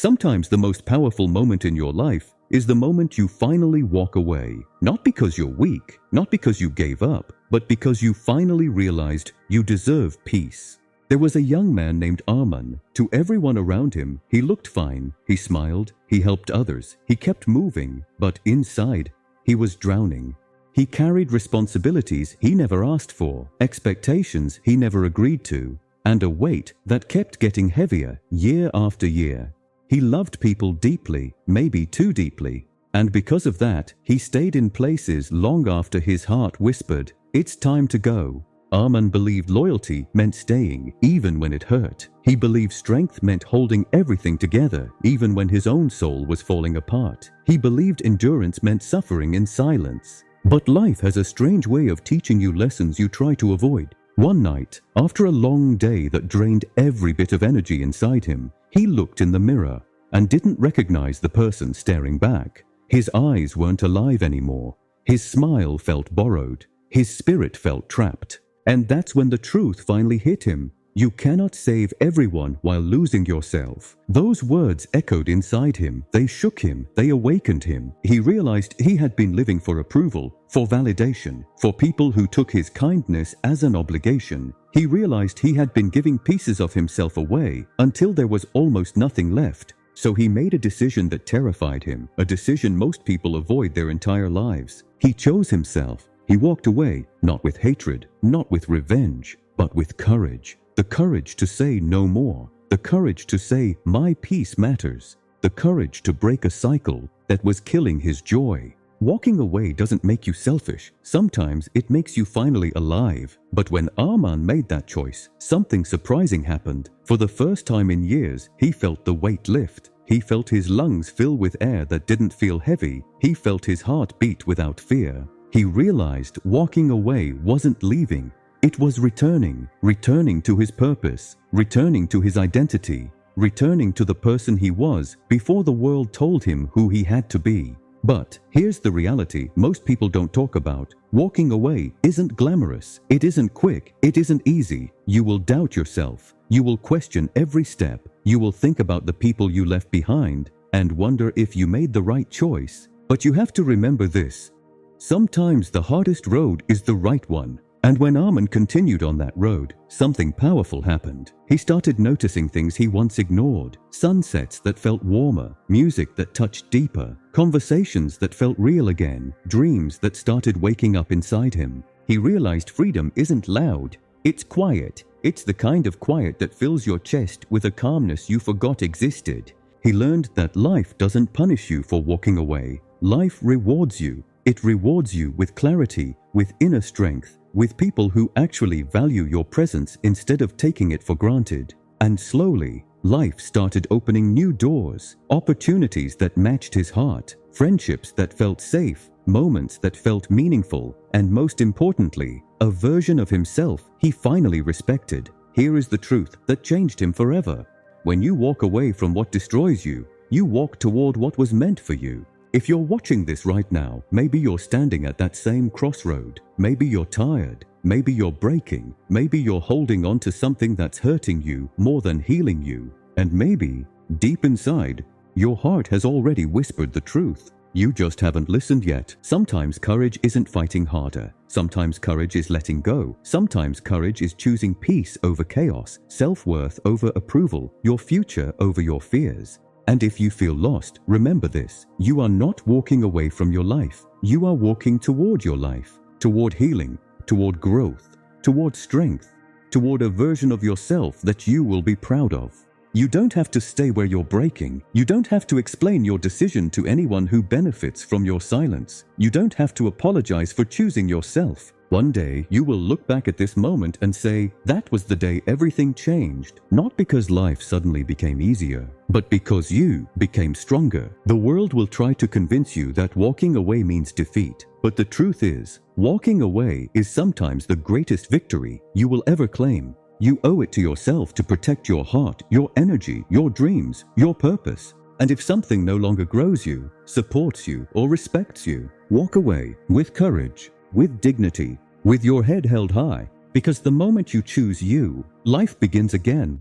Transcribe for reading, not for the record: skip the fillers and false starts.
Sometimes the most powerful moment in your life is the moment you finally walk away. Not because you're weak, not because you gave up, but because you finally realized you deserve peace. There was a young man named Arman. To everyone around him, he looked fine. He smiled, he helped others, he kept moving, but inside, he was drowning. He carried responsibilities he never asked for, expectations he never agreed to, and a weight that kept getting heavier year after year. He loved people deeply, maybe too deeply, and because of that, he stayed in places long after his heart whispered, "It's time to go." Arman believed loyalty meant staying, even when it hurt. He believed strength meant holding everything together, even when his own soul was falling apart. He believed endurance meant suffering in silence. But life has a strange way of teaching you lessons you try to avoid. One night, after a long day that drained every bit of energy inside him, he looked in the mirror and didn't recognize the person staring back. His eyes weren't alive anymore. His smile felt borrowed. His spirit felt trapped. And that's when the truth finally hit him. You cannot save everyone while losing yourself. Those words echoed inside him. They shook him. They awakened him. He realized he had been living for approval, for validation, for people who took his kindness as an obligation. He realized he had been giving pieces of himself away until there was almost nothing left. So he made a decision that terrified him, a decision most people avoid their entire lives. He chose himself. He walked away, not with hatred, not with revenge, but with courage. The courage to say no more. The courage to say, my peace matters. The courage to break a cycle that was killing his joy. Walking away doesn't make you selfish. Sometimes it makes you finally alive. But when Arman made that choice, something surprising happened. For the first time in years, he felt the weight lift. He felt his lungs fill with air that didn't feel heavy. He felt his heart beat without fear. He realized walking away wasn't leaving. It was returning to his purpose, returning to his identity, returning to the person he was before the world told him who he had to be. But here's the reality most people don't talk about. Walking away isn't glamorous. It isn't quick. It isn't easy. You will doubt yourself. You will question every step. You will think about the people you left behind and wonder if you made the right choice. But you have to remember this. Sometimes the hardest road is the right one. And when Arman continued on that road, something powerful happened. He started noticing things he once ignored. Sunsets that felt warmer, music that touched deeper, conversations that felt real again, dreams that started waking up inside him. He realized freedom isn't loud, it's quiet. It's the kind of quiet that fills your chest with a calmness you forgot existed. He learned that life doesn't punish you for walking away. Life rewards you. It rewards you with clarity, with inner strength, with people who actually value your presence instead of taking it for granted. And slowly, life started opening new doors, opportunities that matched his heart, friendships that felt safe, moments that felt meaningful, and most importantly, a version of himself he finally respected. Here is the truth that changed him forever. When you walk away from what destroys you, you walk toward what was meant for you. If you're watching this right now, maybe you're standing at that same crossroad. Maybe you're tired. Maybe you're breaking. Maybe you're holding on to something that's hurting you more than healing you. And maybe, deep inside, your heart has already whispered the truth. You just haven't listened yet. Sometimes courage isn't fighting harder. Sometimes courage is letting go. Sometimes courage is choosing peace over chaos, self-worth over approval, your future over your fears. And if you feel lost, remember this. You are not walking away from your life. You are walking toward your life, toward healing, toward growth, toward strength, toward a version of yourself that you will be proud of. You don't have to stay where you're breaking. You don't have to explain your decision to anyone who benefits from your silence. You don't have to apologize for choosing yourself. One day, you will look back at this moment and say, that was the day everything changed. Not because life suddenly became easier, but because you became stronger. The world will try to convince you that walking away means defeat. But the truth is, walking away is sometimes the greatest victory you will ever claim. You owe it to yourself to protect your heart, your energy, your dreams, your purpose. And if something no longer grows you, supports you, or respects you, walk away with courage, with dignity, with your head held high, because the moment you choose you, life begins again.